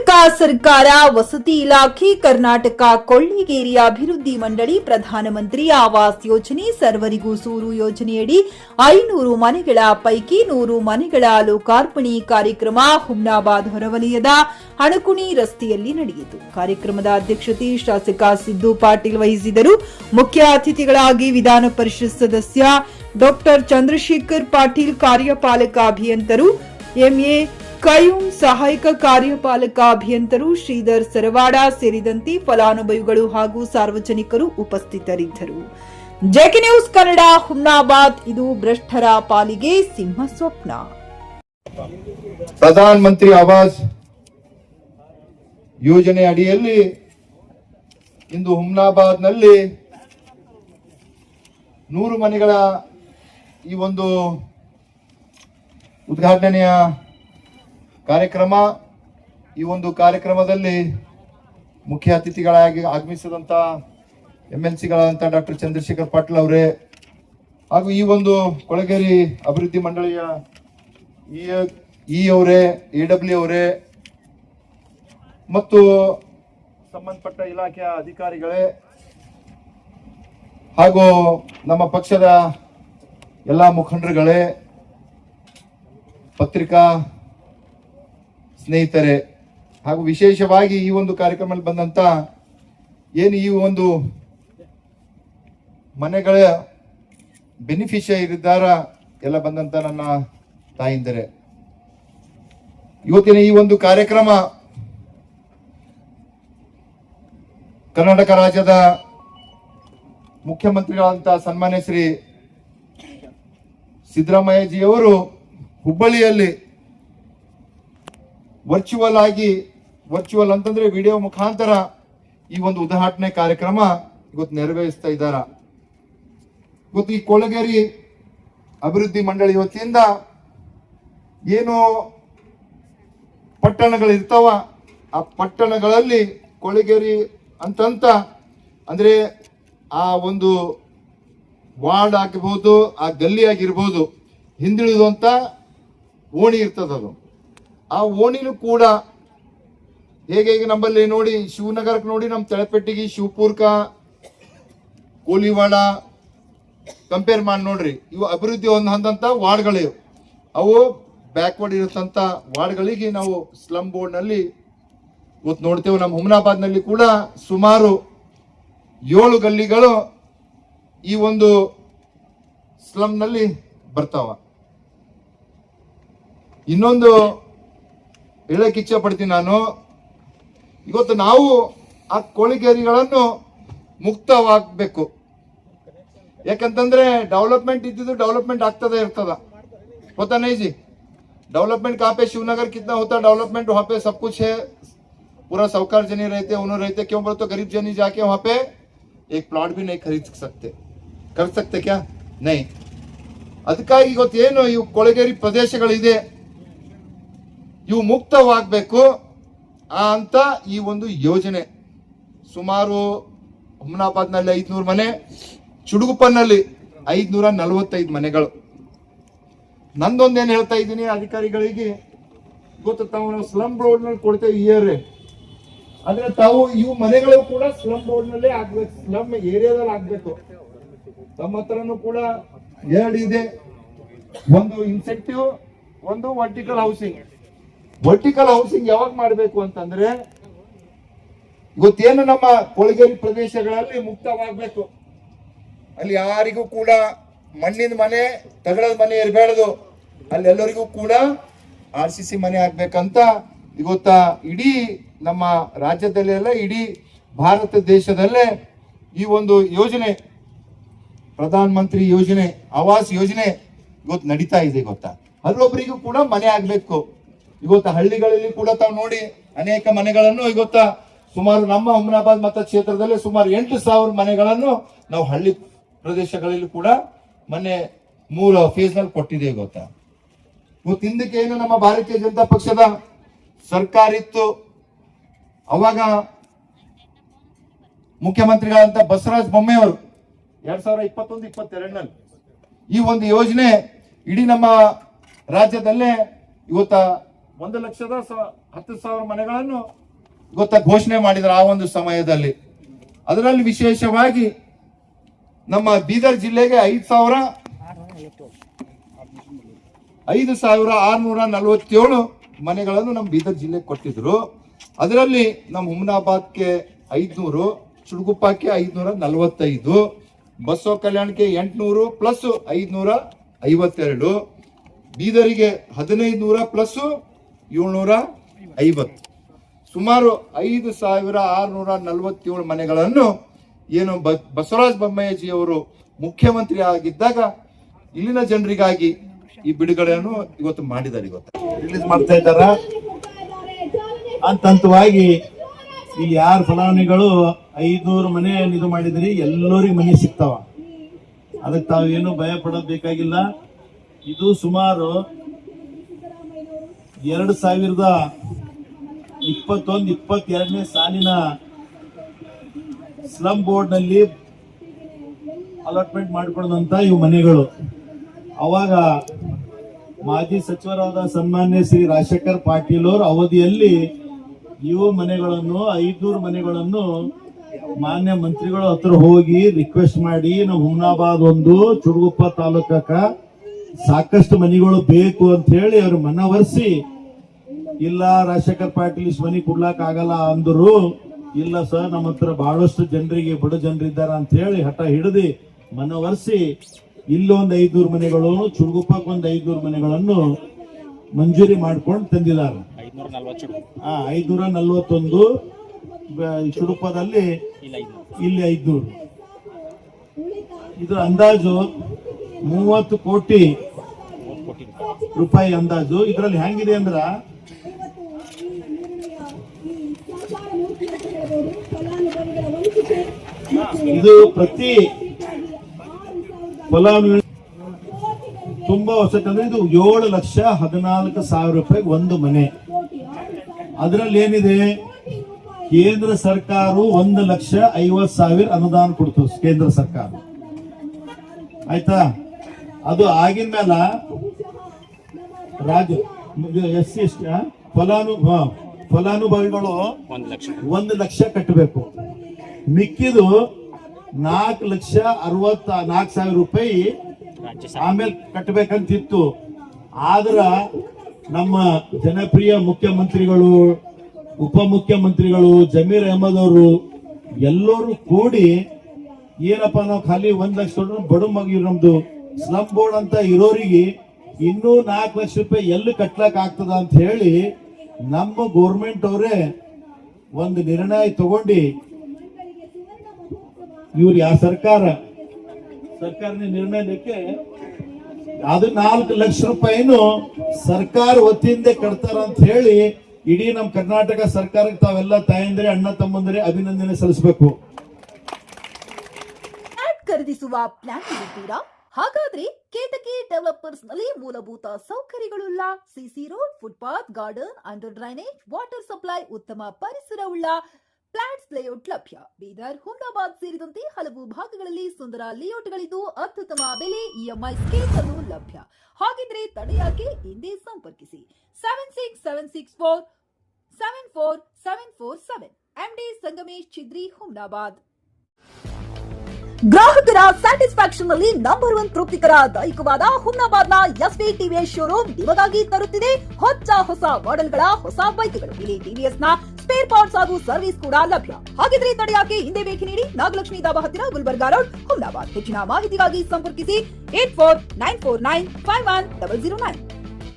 ಕರ್ನಾಟಕ ಸರ್ಕಾರ ವಸತಿ ಇಲಾಖೆ ಕರ್ನಾಟಕ ಕೊಳ್ಳಿಗೇರಿ ಅಭಿವೃದ್ಧಿ ಮಂಡಳಿ ಪ್ರಧಾನಮಂತ್ರಿ ಆವಾಸ್ ಯೋಜನೆ ಸರ್ವರಿಗೂ ಸೂರು ಯೋಜನೆಯಡಿ 500 ಮನೆಗಳ ಪೈಕಿ 100 ಮನೆಗಳ ಲೋಕಾರ್ಪಣೆ ಕಾರ್ಯಕ್ರಮ ಹುಮ್ನಾಬಾದ್ ಹೊರವಲಯದ ಹಣಕುಣಿ ರಸ್ತೆಯಲ್ಲಿ ನಡೆಯಿತು. ಕಾರ್ಯಕ್ರಮದ ಅಧ್ಯಕ್ಷತೆ ಶಾಸಕ ಸಿದ್ದು ಪಾಟೀಲ್ ವಹಿಸಿದರು. ಮುಖ್ಯ ಅತಿಥಿಗಳಾಗಿ ವಿಧಾನ ಪರಿಷತ್ ಸದಸ್ಯ ಡಾ ಚಂದ್ರಶೇಖರ್ ಪಾಟೀಲ್, ಕಾರ್ಯಪಾಲಕ ಅಭಿಯಂತರು ಎಂಎ ಕಯೂಂ, ಸಹಾಯಕ ಕಾರ್ಯಪಾಲಕ ಅಭಿಯಂತರು ಶ್ರೀಧರ್ ಸರವಾಡ ಸೇರಿದಂತೆ ಫಲಾನುಭವಿಗಳು ಹಾಗೂ ಸಾರ್ವಜನಿಕರು ಉಪಸ್ಥಿತರಿದ್ದರು. JK news Kannada, Humnabad. ಇದು ಭ್ರಷ್ಟರ ಪಾಲಿಗೆ ಸಿಂಹ ಸ್ವಪ್ನ. ಪ್ರಧಾನ ಮಂತ್ರಿ ಆವಾಸ್ ಯೋಜನೆ ಅಡಿಯಲ್ಲಿ ಇಂದು ಹುಮ್ನಾಬಾದ್ನಲ್ಲಿ 100 ಮನೆಗಳ ಈ ಒಂದು ಉದ್ಘಾಟನೆಯ ಕಾರ್ಯಕ್ರಮ. ಈ ಒಂದು ಕಾರ್ಯಕ್ರಮದಲ್ಲಿ ಮುಖ್ಯ ಅತಿಥಿಗಳಾಗಿ ಆಗಮಿಸಿದಂತ MLCಗಳಾದಂಥ ಡಾಕ್ಟರ್ ಚಂದ್ರಶೇಖರ್ ಪಾಟೀಲ್ ಅವರೇ ಹಾಗೂ ಈ ಒಂದು ಕೊಳಗೇರಿ ಅಭಿವೃದ್ಧಿ ಮಂಡಳಿಯ ಅವರೇ, AW ಅವರೇ ಮತ್ತು ಸಂಬಂಧಪಟ್ಟ ಇಲಾಖೆಯ ಅಧಿಕಾರಿಗಳೇ ಹಾಗೂ ನಮ್ಮ ಪಕ್ಷದ ಎಲ್ಲ ಮುಖಂಡರುಗಳೇ, ಪತ್ರಿಕಾ ಸ್ನೇಹಿತರೆ ಹಾಗೂ ವಿಶೇಷವಾಗಿ ಈ ಒಂದು ಕಾರ್ಯಕ್ರಮದಲ್ಲಿ ಬಂದಂತ ಏನು ಈ ಒಂದು ಮನೆಗಳ ಬೆನಿಫಿಷಿಯರಿ ಇದ್ದಾರ ಎಲ್ಲ ಬಂದಂತ ನನ್ನ ತಾಯಿಂದರೆ, ಇವತ್ತಿನ ಈ ಒಂದು ಕಾರ್ಯಕ್ರಮ ಕರ್ನಾಟಕ ರಾಜ್ಯದ ಮುಖ್ಯಮಂತ್ರಿಗಳಂತ ಸನ್ಮಾನ್ಯ ಶ್ರೀ ಸಿದ್ದರಾಮಯ್ಯಜಿಯವರು ಹುಬ್ಬಳ್ಳಿಯಲ್ಲಿ ವರ್ಚುವಲ್ ಅಂತಂದ್ರೆ ವಿಡಿಯೋ ಮುಖಾಂತರ ಈ ಒಂದು ಉದ್ಘಾಟನೆ ಕಾರ್ಯಕ್ರಮ ಇವತ್ತು ನೆರವೇರಿಸ್ತಾ ಇದ್ದಾರ. ಇವತ್ತು ಈ ಕೊಳಗೇರಿ ಅಭಿವೃದ್ಧಿ ಮಂಡಳಿ ವತಿಯಿಂದ ಏನು ಪಟ್ಟಣಗಳಿರ್ತಾವ ಆ ಪಟ್ಟಣಗಳಲ್ಲಿ ಕೊಳಗೇರಿ ಅಂತಂತ ಅಂದ್ರೆ ಆ ಒಂದು ವಾರ್ಡ್ ಆಗಿರ್ಬೋದು, ಆ ಗಲ್ಲಿ ಆಗಿರ್ಬೋದು, ಹಿಂದುಳಿದಂತ ಓಣಿ ಇರ್ತದದು. ಆ ಓಣಿನೂ ಕೂಡ ಹೇಗೆ ನಮ್ಮಲ್ಲಿ ನೋಡಿ ಶಿವನಗರಕ್ಕೆ ನೋಡಿ, ನಮ್ಮ ತಳಪೆಟ್ಟಿಗೆ, ಶಿವಪುರ್ಕ, ಕೋಲಿವಾಡ ಕಂಪೇರ್ ಮಾಡಿ ನೋಡ್ರಿ, ಇವು ಅಭಿವೃದ್ಧಿ ಹೊಂದಂತ ವಾರ್ಡ್ಗಳಿವು. ಅವು ಬ್ಯಾಕ್ವರ್ಡ್ ಇರತಂತ ವಾರ್ಡ್ಗಳಿಗೆ ನಾವು ಸ್ಲಮ್ ಬೋರ್ಡ್ ನಲ್ಲಿ ಇವತ್ತು ನೋಡ್ತೇವೆ. ನಮ್ಮ ಹುಮ್ನಾಬಾದ್ ನಲ್ಲಿ ಕೂಡ ಸುಮಾರು 7 ಗಲ್ಲಿಗಳು ಈ ಒಂದು ಸ್ಲಮ್ ನಲ್ಲಿ ಬರ್ತಾವ. ಇನ್ನೊಂದು ಹೇಳಕ್ ಇಚ್ಛೆ ಪಡ್ತೀನಿ ನಾನು, ಇವತ್ತು ನಾವು ಆ ಕೊಳಗೇರಿಗಳನ್ನು ಮುಕ್ತವಾಗಬೇಕು. ಯಾಕಂತಂದ್ರೆ ಡೆವಲಪ್ಮೆಂಟ್ ಇದ್ದಿದ್ದು ಡೆವಲಪ್ಮೆಂಟ್ ಆಗ್ತದೆ ಇರ್ತದ, होता नहीं जी. डेवलपमेंट कहाँ पे, शिवनगर कितना होता डेवलपमेंट, वहाँ पे सब कुछ है, पूरा साहूकार जनी रहते, उन्होंने रहते. क्यों बोले तो गरीब जनी जाके वहाँ पे एक प्लॉट भी नहीं खरीद सकते, कर सकते क्या? नहीं. ಅದಕ್ಕಾಗಿ ಇವತ್ತೇನು ಇವು ಕೊಳಗೇರಿ ಪ್ರದೇಶಗಳಿದೆ ಇವು ಮುಕ್ತವಾಗಬೇಕು ಅಂತ ಈ ಒಂದು ಯೋಜನೆ. ಸುಮಾರು ಹುಮ್ನಾಬಾದ್ನಲ್ಲಿ 500 ಮನೆ, ಚುಡುಗುಪ್ಪನಲ್ಲಿ 545 ಮನೆಗಳು. ನಂದೊಂದೇನು ಹೇಳ್ತಾ ಇದ್ದೀನಿ ಅಧಿಕಾರಿಗಳಿಗೆ, ಗೊತ್ತು ತಾವು ನಾವು ಸ್ಲಮ್ ಬೋರ್ಡ್ ನಲ್ಲಿ ಕೊಡ್ತೇವೆ ಇಯರ್, ಆದ್ರೆ ತಾವು ಇವು ಮನೆಗಳು ಕೂಡ ಸ್ಲಮ್ ಬೋರ್ಡ್ ನಲ್ಲೇ ಆಗ್ಬೇಕು, ಸ್ಲಮ್ ಏರಿಯಾದಲ್ಲಿ ಆಗ್ಬೇಕು. ತಮ್ಮ ಹತ್ರನೂ ಕೂಡ 2 ಇದೆ, ಒಂದು ಇನ್ಸೆಂಟಿವ್, ಒಂದು ವರ್ಟಿಕಲ್ ಹೌಸಿಂಗ್. ವರ್ಟಿಕಲ್ ಹೌಸಿಂಗ್ ಯಾವಾಗ ಮಾಡಬೇಕು ಅಂತಂದ್ರೆ ಇವತ್ತೇನು ನಮ್ಮ ಕೊಳಗೇರಿ ಪ್ರದೇಶಗಳಲ್ಲಿ ಮುಕ್ತವಾಗಬೇಕು, ಅಲ್ಲಿ ಯಾರಿಗೂ ಕೂಡ ಮಣ್ಣಿನ ಮನೆ, ತಗಡದ ಮನೆ ಇರಬಾರ್ದು, ಅಲ್ಲಿ ಎಲ್ಲರಿಗೂ ಕೂಡ RCC ಮನೆ ಆಗ್ಬೇಕಂತ ಇವತ್ತ ಇಡೀ ನಮ್ಮ ರಾಜ್ಯದಲ್ಲೆಲ್ಲ, ಇಡೀ ಭಾರತ ದೇಶದಲ್ಲೇ ಈ ಒಂದು ಯೋಜನೆ, ಪ್ರಧಾನ ಮಂತ್ರಿ ಯೋಜನೆ, ಆವಾಸ್ ಯೋಜನೆ ಇವತ್ತು ನಡೀತಾ ಇದೆ. ಗೊತ್ತಾ, ಅಲ್ಲೊಬ್ಬರಿಗೂ ಕೂಡ ಮನೆ ಆಗ್ಬೇಕು. ಇವತ್ತು ಹಳ್ಳಿಗಳಲ್ಲಿ ಕೂಡ ತಾವು ನೋಡಿ ಅನೇಕ ಮನೆಗಳನ್ನು ಇವತ್ತ ಸುಮಾರು ನಮ್ಮ ಹುಮ್ನಾಬಾದ್ ಮತಕ್ಷೇತ್ರದಲ್ಲಿ ಸುಮಾರು 8,000 ಮನೆಗಳನ್ನು ನಾವು ಹಳ್ಳಿ ಪ್ರದೇಶಗಳಲ್ಲಿ ಕೂಡ ಮೊನ್ನೆ 3 ಫೇಸ್ ನಲ್ಲಿ ಕೊಟ್ಟಿದೆ. ಗೊತ್ತಾ, ಇವತ್ತು ಹಿಂದಕ್ಕೆ ಏನು ನಮ್ಮ ಭಾರತೀಯ ಜನತಾ ಪಕ್ಷದ ಸರ್ಕಾರ ಇತ್ತು, ಅವಾಗ ಮುಖ್ಯಮಂತ್ರಿಗಳಂತ ಬಸವರಾಜ ಬೊಮ್ಮಾಯಿ ಅವರು 2021-22ನಲ್ಲಿ ಈ ಒಂದು ಯೋಜನೆ ಇಡೀ ನಮ್ಮ ರಾಜ್ಯದಲ್ಲೇ ಇವತ್ತ 1,10,000 ಮನೆಗಳನ್ನು ಘೋಷಣೆ ಮಾಡಿದ್ರು ಆ ಒಂದು ಸಮಯದಲ್ಲಿ. ಅದರಲ್ಲಿ ವಿಶೇಷವಾಗಿ ನಮ್ಮ ಬೀದರ್ ಜಿಲ್ಲೆಗೆ 5,647 ಮನೆಗಳನ್ನು ನಮ್ಮ ಬೀದರ್ ಜಿಲ್ಲೆಗೆ ಕೊಟ್ಟಿದ್ರು. ಅದರಲ್ಲಿ ನಮ್ಮ ಹುಮನಾಬಾದ್ಗೆ 500, ಚುಡುಗುಪ್ಪಕ್ಕೆ 545, ಬಸವ ಕಲ್ಯಾಣಕ್ಕೆ 800 ಪ್ಲಸ್ 552, ಬೀದರಿಗೆ 1500 ಪ್ಲಸ್ 750, ಸುಮಾರು 5,647 ಮನೆಗಳನ್ನು ಏನು ಬಸವರಾಜ ಬೊಮ್ಮಾಯಿಜಿ ಅವರು ಮುಖ್ಯಮಂತ್ರಿ ಆಗಿದ್ದಾಗ ಇಲ್ಲಿನ ಜನರಿಗಾಗಿ ಈ ಬಿಡುಗಡೆಯನ್ನು ಇವತ್ತು ಮಾಡಿದ್ದಾರೆ. ಇವತ್ತು ರಿಲೀಸ್ ಮಾಡ್ತಾ ಇದ್ದಾರ. ಹಂತವಾಗಿ ಇಲ್ಲಿ ಯಾರು ಫಲಾನುಭವಿಗಳು 500 ಮನೆ ಇದು ಮಾಡಿದ್ರಿ ಎಲ್ಲರಿಗೂ ಮನೆ ಸಿಗ್ತಾವ. ಅದಕ್ಕೆ ತಾವೇನು ಭಯ ಪಡೋದು ಬೇಕಾಗಿಲ್ಲ. ಇದು ಸುಮಾರು 2021-22ನೇ ಸಾಲಿನ ಸ್ಲಮ್ ಬೋರ್ಡ್ ನಲ್ಲಿ ಅಲಾಟ್ಮೆಂಟ್ ಮಾಡಿಕೊಂಡಂತ ಇವು ಮನೆಗಳು. ಅವಾಗ ಮಾಜಿ ಸಚಿವರಾದ ಸನ್ಮಾನ್ಯ ಶ್ರೀ ರಾಜಶೇಖರ್ ಪಾಟೀಲ್ ಅವರ ಅವಧಿಯಲ್ಲಿ ಇವು ಮನೆಗಳನ್ನು 500 ಮನೆಗಳನ್ನು ಮಾನ್ಯ ಮಂತ್ರಿಗಳ ಹತ್ರ ಹೋಗಿ ರಿಕ್ವೆಸ್ಟ್ ಮಾಡಿ ನಾವು ಹುಮನಾಬಾದ್ ಒಂದು ಚುಡುಗುಪ್ಪ ತಾಲೂಕಕ್ಕ ಸಾಕಷ್ಟು ಮನೆಗಳು ಬೇಕು ಅಂತ ಹೇಳಿ ಅವ್ರು ಮನವರಿಸಿ, ಇಲ್ಲ ರಾಜಶೇಖರ್ ಪಾಟೀಲ್ ಇಷ್ಟು ಮನೆ ಕೊಡ್ಲಾಕ್ ಆಗಲ್ಲ ಅಂದ್ರು. ಇಲ್ಲ ಸರ್, ನಮ್ಮ ಹತ್ರ ಬಹಳಷ್ಟು ಜನರಿಗೆ ಬಡ ಜನರಿದ್ದಾರೆ ಅಂತ ಹೇಳಿ ಹಠ ಹಿಡಿದು ಮನವರಿಸಿ ಇಲ್ಲೊಂದು 500 ಮನೆಗಳು, ಚುಡುಗುಪ್ಪಕ್ಕೆ ಒಂದು 500 ಮನೆಗಳನ್ನು ಮಂಜೂರಿ ಮಾಡ್ಕೊಂಡು ತಂದಿದ್ದಾರೆ. 541 ಚುಡುಪದಲ್ಲಿ ಇಲ್ಲಿ 500. ಇದ್ರ ಅಂದಾಜು 30 ಕೋಟಿ ರೂಪಾಯಿ ಅಂದಾಜು. ಇದರಲ್ಲಿ ಹೆಂಗಿದೆ ಅಂದ್ರ ಇದು ಪ್ರತಿ ಫಲಾನುಭವಿ ತುಂಬಾ ಹೊಸಕಂದ್ರೆ ಇದು 7,14,000 ರೂಪಾಯಿಗೆ ಒಂದು ಮನೆ. ಅದರಲ್ಲಿ ಏನಿದೆ, ಕೇಂದ್ರ ಸರ್ಕಾರ 1,50,000 ಅನುದಾನ ಕೊಡ್ತು ಕೇಂದ್ರ ಸರ್ಕಾರ. ಆಯ್ತಾ? ಅದು ಆಗಿನ ಮೇಲೆ ರಾಜ್ಯ SC ಫಲಾನುಭವಿಗಳು 1 ಲಕ್ಷ ಕಟ್ಟಬೇಕು. ಮಿಕ್ಕಿದು 4,64,000 ರೂಪಾಯಿ ಆಮೇಲೆ ಕಟ್ಟಬೇಕಂತಿತ್ತು. ಆದ್ರ ನಮ್ಮ ಜನಪ್ರಿಯ ಮುಖ್ಯಮಂತ್ರಿಗಳು, ಉಪಮುಖ್ಯಮಂತ್ರಿಗಳು, ಜಮೀರ್ ಅಹಮದ್ ಅವರು ಎಲ್ಲರೂ ಕೂಡಿ ಏನಪ್ಪಾ ನಾವು ಖಾಲಿ 1 ಲಕ್ಷ ಬಡು ಮಗ ನಮ್ದು ಸ್ಲಮ್ ಬೋರ್ಡ್ ಅಂತ ಇರೋರಿಗೆ ಇನ್ನೂ 4 ಲಕ್ಷ ರೂಪಾಯಿ ಎಲ್ಲಿ ಕಟ್ಲಕ್ ಆಗ್ತದ ಅಂತ ಹೇಳಿ ನಮ್ಮ ಗೌರ್ಮೆಂಟ್ ಅವರೇ ಒಂದು ನಿರ್ಣಯ ತಗೊಂಡು ಇವ್ರು ಯಾವ ಸರ್ಕಾರದ ನಿರ್ಣಯಕ್ಕೆ ಅದು 4 ಲಕ್ಷ ರೂಪಾಯಿನು ಸರ್ಕಾರ ವತಿಯಿಂದ ಕಟ್ತಾರ ಅಂತ ಹೇಳಿ ಇಡೀ ನಮ್ಮ ಕರ್ನಾಟಕ ಸರ್ಕಾರಕ್ಕೆ ತಾವೆಲ್ಲ ತಾಯಂದ್ರೆ ಅಣ್ಣ ತಮ್ಮಂದ್ರೆ ಅಭಿನಂದನೆ ಸಲ್ಲಿಸಬೇಕು. ಖರೀದಿಸುವ ಪ್ಲಾನ್ ಇರುತ್ತೀರಾ? ಹಾಗಾದ್ರೆ ಕೇತಕಿ ಡೆವಲಪರ್ಸ್ ನಲ್ಲಿ ಮೂಲಭೂತ ಸೌಕರ್ಯಗಳುಳ್ಳ CC road, footpath, garden, under drainage, water supply, ಉತ್ತಮ ಪರಿಸರವುಳ್ಳ ಫ್ಲಾಟ್ಸ್ ಲೇಔಟ್ ಲಭ್ಯ. ಬೀದರ್, ಹುಮನಾಬಾದ್ ಸೇರಿದಂತೆ ಹಲವು ಭಾಗಗಳಲ್ಲಿ ಸುಂದರ ಲೇಔಟ್ಗಳಿದ್ದು ಅತ್ಯುತ್ತಮ ಬೆಲೆ, ಇಎಂಐ ಸ್ಕೀಮ್ಸ್ ಅನ್ನು ಲಭ್ಯ. ಹಾಗಿದ್ರೆ ತಡೆಯಾಕೆ? ಹಿಂದೆ ಸಂಪರ್ಕಿಸಿ 7676474747 MD ಸಂಗಮೇಶ್ ಚಿದ್ರಿ, ಹುಮನಾಬಾದ್. ಗ್ರಾಹಕರ ಸ್ಯಾಟಿಸ್ಫ್ಯಾಕ್ಷನ್ ನಲ್ಲಿ ನಂಬರ್ 1 ತೃಪ್ತಿಕರದಾಯಕವಾದ ಹುಮನಾಬಾದ್ನ ಎಸ್ವಿ ಟಿವಿಎಸ್ ಶೋರೂಮ್ ನಿಮಗಾಗಿ ತರುತ್ತಿದೆ ಹೊಸ ಮಾಡೆಲ್ಗಳ ಹೊಸ ಬೈಕ್ಗಳು. ಇಲ್ಲಿ ಟಿವಿಎಸ್ ನ ಸ್ಪೇರ್ ಪಾರ್ಟ್ಸ್ ಹಾಗೂ ಸರ್ವಿಸ್ ಕೂಡ ಲಭ್ಯ. ಹಾಗಿದ್ರೆ ತಡೆಯಾಕೆ? ಹಿಂದೆ ಭೇಟಿ ನೀಡಿ. ನಾಗಲಕ್ಷ್ಮಿ ಧಾಬಾ ಹತ್ತಿರ, ಗುಲ್ಬರ್ಗಾ ರೋಡ್, ಹುಮನಾಬಾದ್. ಹೆಚ್ಚಿನ ಮಾಹಿತಿಗಾಗಿ ಸಂಪರ್ಕಿಸಿ 8494951009.